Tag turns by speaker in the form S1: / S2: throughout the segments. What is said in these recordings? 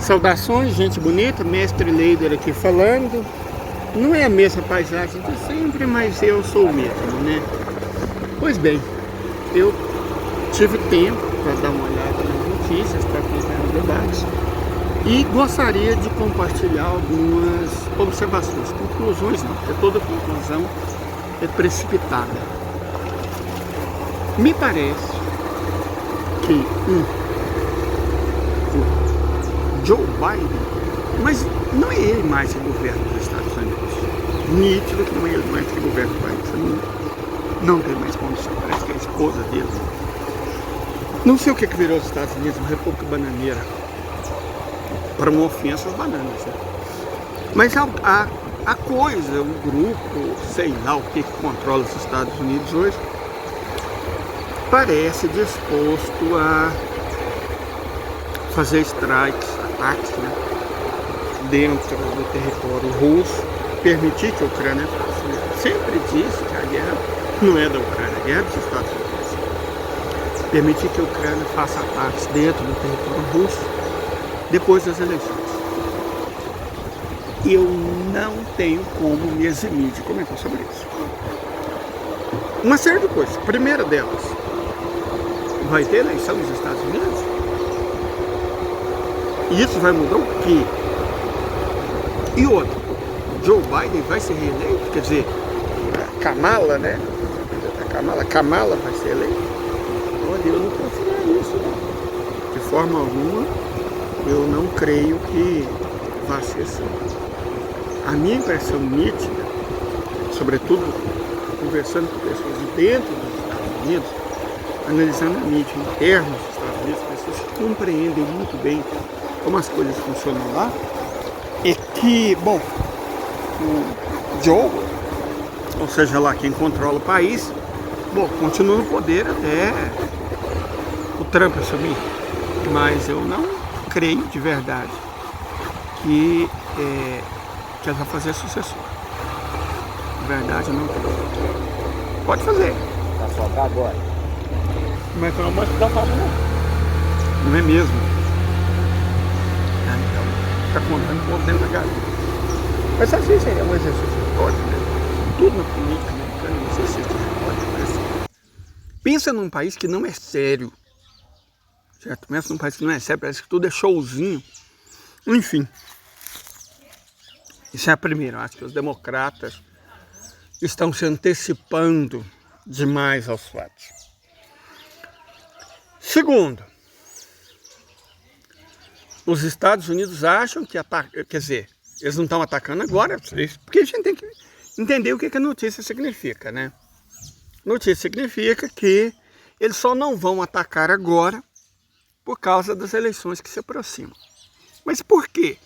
S1: Saudações, gente bonita, mestre Leider aqui falando. Não é a mesma paisagem de sempre, mas eu sou o mesmo, né? Pois bem, eu tive tempo para dar uma olhada nas notícias, para acompanhar o debate e gostaria de compartilhar algumas observações, conclusões não, porque toda conclusão é precipitada. Me parece que o Joe Biden, mas não é ele mais que governa dos Estados Unidos. Nítido que não é ele mais que governa o país. Não tem mais condição, parece que é a esposa dele. Não sei o que virou os Estados Unidos, uma república bananeira. Para uma ofensa às bananas. Né? Mas a coisa, o grupo, sei lá o que controla os Estados Unidos hoje, parece disposto a fazer strikes, ataques, né, dentro do território russo, permitir que a Ucrânia faça. Sempre disse que a guerra não é da Ucrânia, a guerra é dos Estados Unidos. Permitir que a Ucrânia faça ataques dentro do território russo depois das eleições. Eu não tenho como me eximir de comentar sobre isso. Uma série de coisas. A primeira delas, vai ter eleição nos Estados Unidos? E isso vai mudar o quê? E outra, Joe Biden vai ser reeleito? Quer dizer, a Kamala, né? Kamala vai ser eleita? Olha, eu não confio nisso, não. De forma alguma, eu não creio que vá ser assim. A minha impressão nítida, sobretudo conversando com pessoas de dentro dos Estados Unidos, analisando a mídia interna dos Estados Unidos, pessoas que compreendem muito bem como as coisas funcionam lá, é que, bom, o Joe, ou seja lá quem controla o país, bom, continua no poder até o Trump assumir, mas eu não creio de verdade que ela vai fazer sucessor. De verdade, eu não creio. Pode fazer.
S2: Vai soltar agora.
S1: Mas não vai dar falta não. Não é mesmo? Então, está contando com o dentro da galinha. Mas assim, isso é um exercício retórico, né? Tudo na política americana é um exercício retórico. Pensa num país que não é sério. Certo? Pensa num país que não é sério, parece que tudo é showzinho. Enfim. Isso é a primeira. Eu acho que os democratas estão se antecipando demais aos fatos. Segundo, os Estados Unidos acham que quer dizer, eles não estão atacando agora, porque a gente tem que entender o que a notícia significa, né? Notícia significa que eles só não vão atacar agora por causa das eleições que se aproximam. Mas por quê?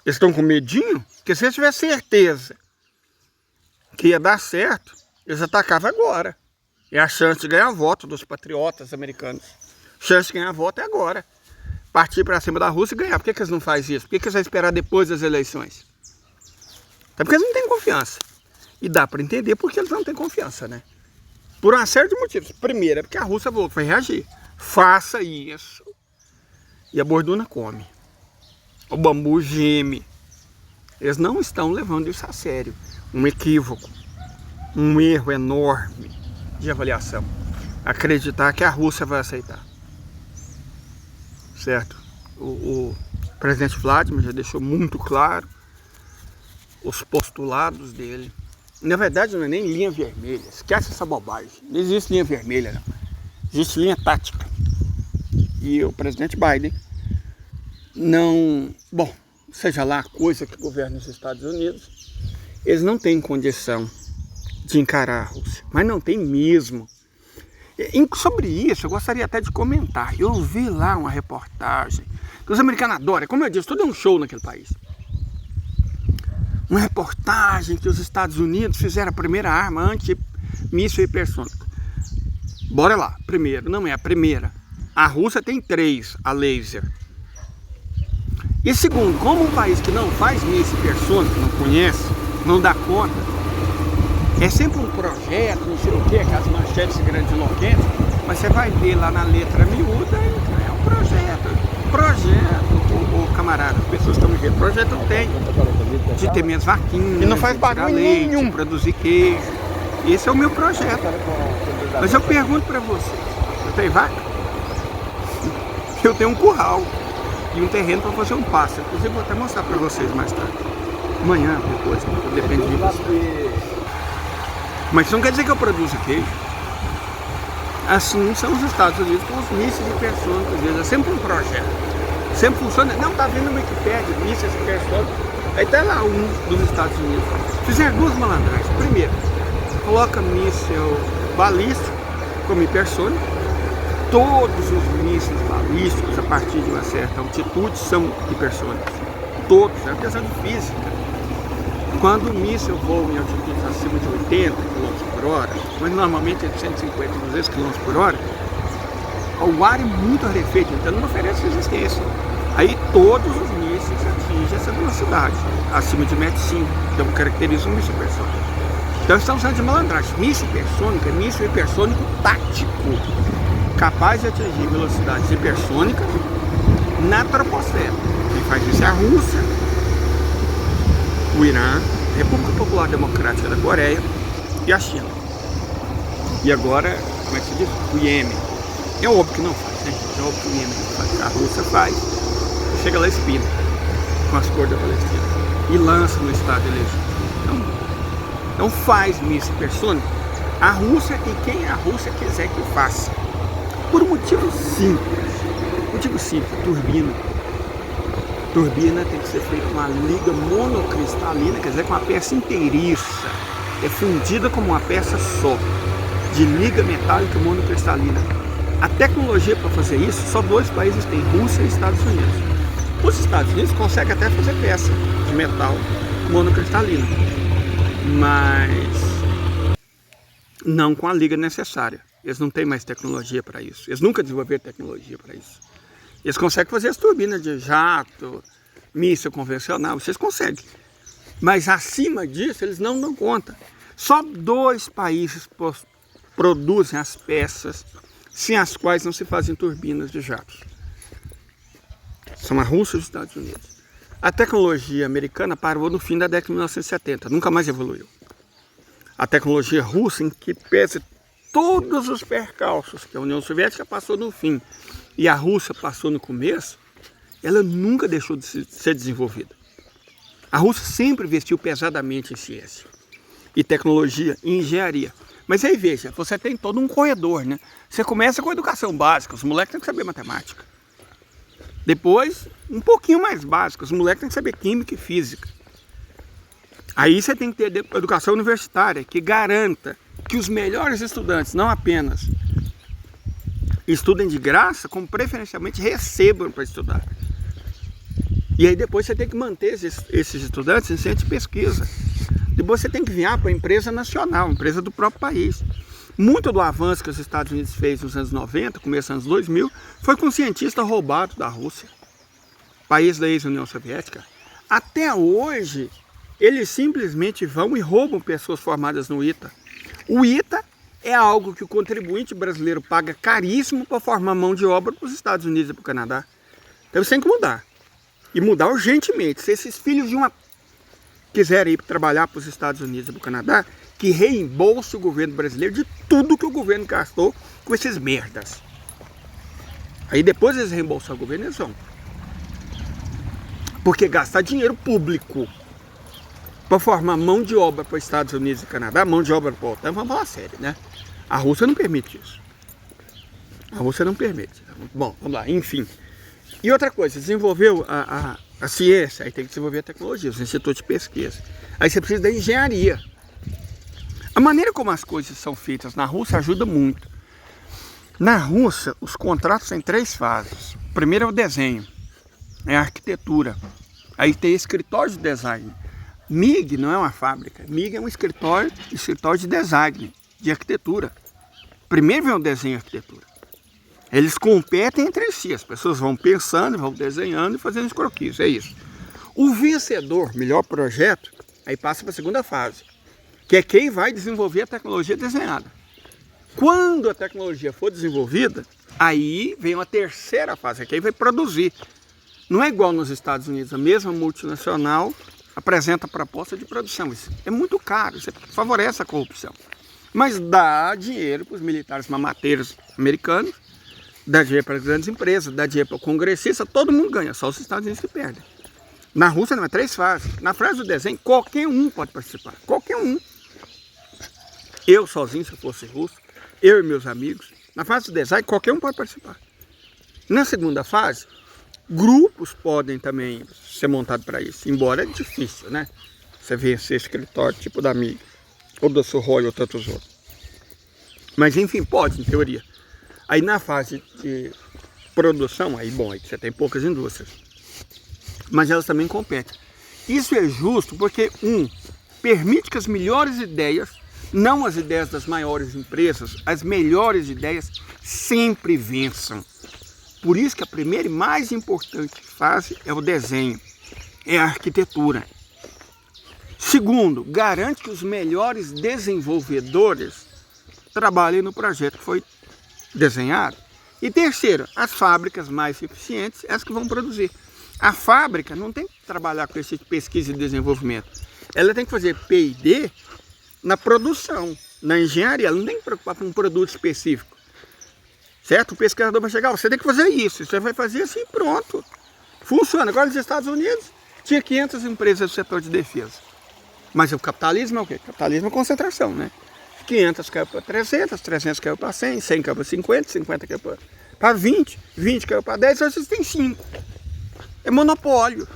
S1: Eles estão com medinho? Porque se eles tivessem certeza que ia dar certo, eles atacavam agora. É a chance de ganhar voto dos patriotas americanos. A chance de ganhar voto é agora. Partir para cima da Rússia e ganhar. Por que eles não fazem isso? Por que eles vão esperar depois das eleições? É porque eles não têm confiança. E dá para entender porque eles não têm confiança, né? Por uma série de motivos. Primeiro é porque a Rússia vai reagir. Faça isso. E a borduna come. O bambu geme. Eles não estão levando isso a sério. Um equívoco. Um erro enorme de avaliação. Acreditar que a Rússia vai aceitar. Certo? O presidente Vladimir já deixou muito claro os postulados dele. Na verdade não é nem linha vermelha. Esquece essa bobagem. Não existe linha vermelha, não. Existe linha tática. E o presidente Biden não... Bom, seja lá a coisa que governa os Estados Unidos, eles não têm condição de encarar a Rússia, mas não tem mesmo. E sobre isso, eu gostaria até de comentar. Eu vi lá uma reportagem, que os americanos adoram, como eu disse, tudo é um show naquele país. Uma reportagem que os Estados Unidos fizeram a primeira arma anti-míssil hipersônica. Bora lá, primeiro, não é a primeira. A Rússia tem 3, a laser. E segundo, como um país que não faz míssil hipersônico, não conhece, não dá conta, é sempre um projeto, não sei o que, aquelas manchetes grandiloquentes, mas você vai ver lá na letra miúda, é um projeto. camarada, as pessoas estão me vendo. O projeto eu tenho, de ter minhas vaquinhas,
S2: E não faz
S1: de tirar
S2: barulho
S1: leite,
S2: nenhum.
S1: de produzir queijo. Esse é o meu projeto. Mas eu pergunto para vocês, eu tenho vaca? Eu tenho um curral e um terreno para fazer um pasto. Inclusive vou até mostrar para vocês mais tarde. Amanhã, depois, depende de vocês. Mas isso não quer dizer que eu produzo queijo. Assim são os Estados Unidos com os mísseis hipersônicos. É sempre um projeto. Sempre funciona. Não, tá vendo no Wikipedia, mísseis hipersônicos. Aí tá lá um dos Estados Unidos. Fizeram duas malandragens. Primeiro, coloca míssil balístico como hipersônico. Todos os mísseis balísticos a partir de uma certa altitude são hipersônicos. Todos, é uma questão de física. Quando o míssil voa em altitudes acima de 80 km por hora, mas normalmente é de 150 a 200 km por hora, o ar é muito rarefeito, então não oferece resistência. Aí todos os mísseis atingem essa velocidade, acima de Mach 5, então caracteriza um míssil hipersônico. Então estamos falando de malandragem. Míssil hipersônico é míssil hipersônico tático, capaz de atingir velocidades hipersônicas na troposfera. Quem faz isso é a Rússia, o Irã, a República Popular Democrática da Coreia e a China. E agora, como é que se diz? O Iêmen. É óbvio que não faz, né? É óbvio que o Iêmen não faz. A Rússia faz, chega lá e espina com as cores da Palestina e lança no estado elegível. Então faz míssil hipersônico a Rússia e quem a Rússia quiser que faça. Por um motivo simples. Motivo simples, turbina. Turbina tem que ser feita com uma liga monocristalina, quer dizer, com uma peça inteiriça, é fundida como uma peça só, de liga metálica monocristalina. A tecnologia para fazer isso, só dois países têm, Rússia e Estados Unidos. Os Estados Unidos conseguem até fazer peça de metal monocristalina, mas não com a liga necessária. Eles não têm mais tecnologia para isso, eles nunca desenvolveram tecnologia para isso. Eles conseguem fazer as turbinas de jato, míssil convencional, vocês conseguem. Mas acima disso, eles não dão conta. Só dois países produzem as peças sem as quais não se fazem turbinas de jatos. São a Rússia e os Estados Unidos. A tecnologia americana parou no fim da década de 1970, nunca mais evoluiu. A tecnologia russa, em que pese todos os percalços que a União Soviética passou no fim e a Rússia passou no começo, ela nunca deixou de ser desenvolvida. A Rússia sempre investiu pesadamente em ciência e tecnologia e engenharia. Mas aí veja, você tem todo um corredor, né? Você começa com a educação básica, os moleques têm que saber matemática. Depois, um pouquinho mais básico, os moleques têm que saber química e física. Aí você tem que ter educação universitária, que garanta que os melhores estudantes não apenas estudem de graça, como preferencialmente recebam para estudar. E aí depois você tem que manter esses estudantes em centro de pesquisa. Depois você tem que enviar para a empresa nacional, empresa do próprio país. Muito do avanço que os Estados Unidos fez nos anos 90, começo dos anos 2000, foi com um cientista roubado da Rússia, país da ex-União Soviética. Até hoje, eles simplesmente vão e roubam pessoas formadas no ITA. O ITA é algo que o contribuinte brasileiro paga caríssimo para formar mão de obra para os Estados Unidos e para o Canadá. Então você tem que mudar. E mudar urgentemente. Se esses filhos de uma quiserem ir trabalhar para os Estados Unidos e para o Canadá, que reembolse o governo brasileiro de tudo que o governo gastou com esses merdas. Aí depois eles reembolsam o governo, eles vão. Porque gastar dinheiro público para formar mão de obra para os Estados Unidos e Canadá, mão de obra para o OTAN, vamos falar sério, né? A Rússia não permite isso. A Rússia não permite. Bom, vamos lá, enfim. E outra coisa, desenvolveu a ciência, aí tem que desenvolver a tecnologia, os institutos de pesquisa. Aí você precisa da engenharia. A maneira como as coisas são feitas na Rússia ajuda muito. Na Rússia, os contratos têm 3 fases. O primeiro é o desenho, é a arquitetura. Aí tem escritório de design. MIG não é uma fábrica, MIG é um escritório de design, de arquitetura. Primeiro vem o desenho e a arquitetura. Eles competem entre si, as pessoas vão pensando, vão desenhando e fazendo os croquis, é isso. O vencedor, melhor projeto, aí passa para a segunda fase, que é quem vai desenvolver a tecnologia desenhada. Quando a tecnologia for desenvolvida, aí vem uma terceira fase, que aí vai produzir. Não é igual nos Estados Unidos, a mesma multinacional apresenta proposta de produção. Isso é muito caro, isso favorece a corrupção. Mas dá dinheiro para os militares mamateiros americanos, dá dinheiro para as grandes empresas, dá dinheiro para o congressista, todo mundo ganha, só os Estados Unidos que perdem. Na Rússia não é 3 fases. Na fase do desenho, qualquer um pode participar, qualquer um. Eu sozinho, se eu fosse russo, eu e meus amigos, na fase do design, qualquer um pode participar. Na segunda fase, grupos podem também ser montados para isso, embora é difícil, né? Você vencer escritório tipo da MIG, ou da Suhoi, ou tantos outros. Mas enfim, pode, em teoria. Aí na fase de produção, aí bom, aí você tem poucas indústrias. Mas elas também competem. Isso é justo porque, permite que as melhores ideias, não as ideias das maiores empresas, as melhores ideias sempre vençam. Por isso que a primeira e mais importante fase é o desenho, é a arquitetura. Segundo, garante que os melhores desenvolvedores trabalhem no projeto que foi desenhado. E terceiro, as fábricas mais eficientes, as que vão produzir. A fábrica não tem que trabalhar com esse pesquisa e desenvolvimento. Ela tem que fazer P&D na produção, na engenharia. Ela não tem que se preocupar com um produto específico. Certo? O pesquisador vai chegar, você tem que fazer isso. Você vai fazer assim, pronto. Funciona. Agora nos Estados Unidos, tinha 500 empresas do setor de defesa. Mas o capitalismo é o quê? Capitalismo é concentração, né? 500 caiu para 300, 300 caiu para 100, 100 caiu para 50, 50 caiu para 20, 20 caiu para 10, hoje vocês têm 5. É monopólio.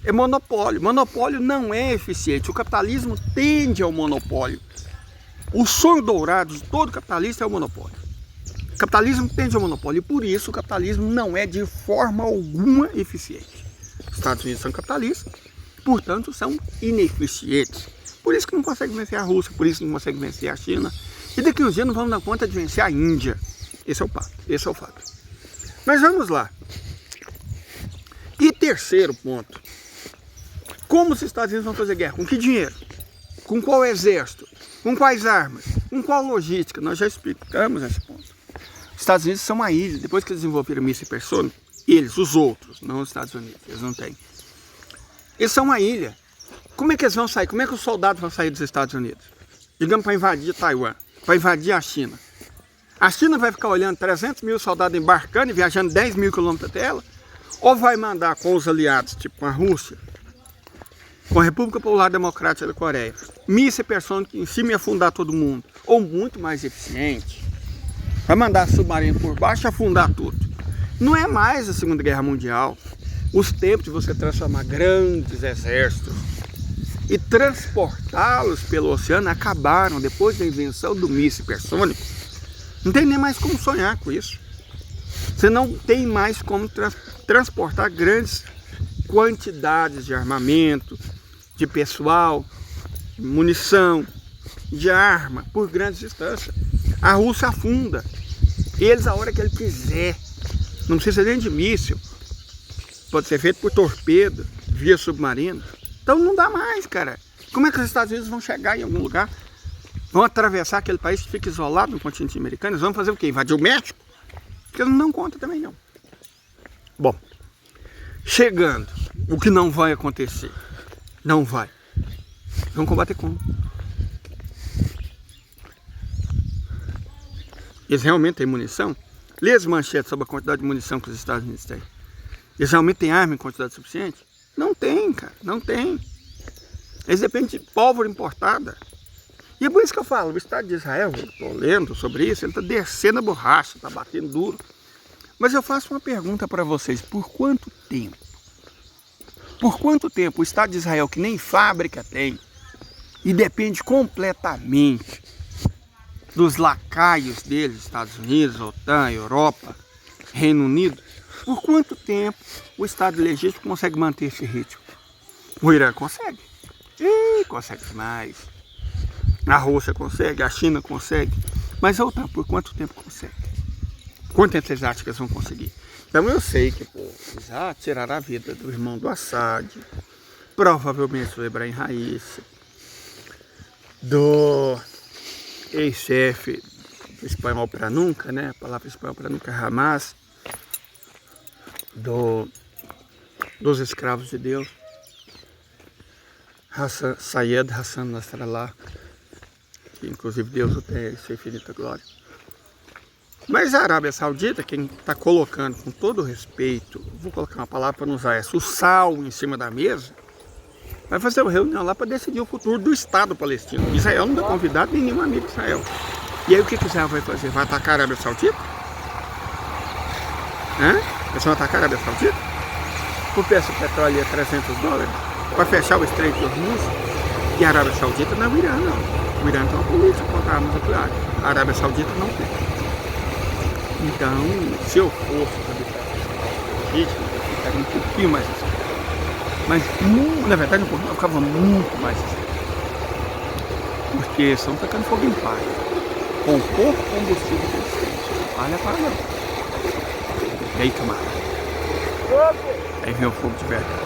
S1: É monopólio. Monopólio não é eficiente. O capitalismo tende ao monopólio. O sonho dourado de todo capitalista é o monopólio. O capitalismo tende ao monopólio e por isso o capitalismo não é de forma alguma eficiente. Os Estados Unidos são capitalistas, portanto são ineficientes. Por isso que não consegue vencer a Rússia, por isso que não consegue vencer a China. E daqui a uns dias não vamos dar conta de vencer a Índia. Esse é o fato, esse é o fato. Mas vamos lá. E terceiro ponto. Como os Estados Unidos vão fazer guerra? Com que dinheiro? Com qual exército? Com quais armas? Com qual logística? Nós já explicamos esse ponto. Os Estados Unidos são uma ilha. Depois que eles desenvolveram míssil hipersônico, eles, os outros, não os Estados Unidos, eles não têm. Eles são uma ilha. Como é que eles vão sair? Como é que os soldados vão sair dos Estados Unidos? Digamos para invadir Taiwan, para invadir a China. A China vai ficar olhando 300 mil soldados embarcando e viajando 10 mil quilômetros até ela? Ou vai mandar com os aliados, tipo com a Rússia, com a República Popular Democrática da Coreia, míssil hipersônico em cima e afundar todo mundo? Ou muito mais eficiente, vai mandar submarino por baixo e afundar tudo. Não é mais a Segunda Guerra Mundial. Os tempos de você transformar grandes exércitos e transportá-los pelo oceano acabaram depois da invenção do míssil hipersônico. Não tem nem mais como sonhar com isso. Você não tem mais como transportar grandes quantidades de armamento, de pessoal, de munição, de arma por grandes distâncias. A Rússia afunda. Eles, a hora que ele quiser, não precisa nem de míssil, pode ser feito por torpedo, via submarino. Então não dá mais, cara. Como é que os Estados Unidos vão chegar em algum lugar? Vão atravessar aquele país que fica isolado no continente americano? Eles vão fazer o quê? Invadir o México? Porque eles não dão conta também não. Bom, chegando, o que não vai acontecer? Não vai. Vão combater como? Eles realmente têm munição? Lê as manchetes sobre a quantidade de munição que os Estados Unidos têm. Eles realmente têm arma em quantidade suficiente? Não tem, cara, não tem. Eles dependem de pólvora importada. E é por isso que eu falo, o Estado de Israel, eu estou lendo sobre isso, ele está descendo a borracha, está batendo duro. Mas eu faço uma pergunta para vocês, por quanto tempo? Por quanto tempo o Estado de Israel, que nem fábrica tem, e depende completamente dos lacaios deles, Estados Unidos, OTAN, Europa, Reino Unido, por quanto tempo o Estado legítimo consegue manter esse ritmo? O Irã consegue. Consegue demais. A Rússia consegue, a China consegue. Mas a OTAN, por quanto tempo consegue? Quanto tempo vocês acham que eles vão conseguir? Então eu sei que eles tiraram a vida do irmão do Assad, provavelmente do Ebrahim Raíssa, do ex-chefe do espanhol para nunca, né? A palavra espanhol para nunca, Hamas, do dos escravos de Deus, Sayed Hassan Nasrallah, que inclusive Deus o tem em sua infinita glória. Mas a Arábia Saudita, quem está colocando com todo respeito, vou colocar uma palavra para não usar essa, o sal em cima da mesa, vai fazer uma reunião lá para decidir o futuro do Estado palestino. Israel não dá convidado nem nenhum amigo de Israel. E aí o que Israel vai fazer? Vai atacar a Arábia Saudita? Eles vão atacar a Arábia Saudita? Por preço do petróleo é $300? Para fechar o Estreito de Hormuz? E a Arábia Saudita não é o Irã, não. O Irã tem uma política contra armas nucleares. A Arábia Saudita não tem. Então, se eu fosse para eu ficaria um pouquinho mais assim. Mas, na verdade, eu ficava muito mais assim. Porque estão tacando fogo em palha. Com pouco combustível que eles têm. Palha para não. E aí, camarada? Aí vem o fogo de verdade.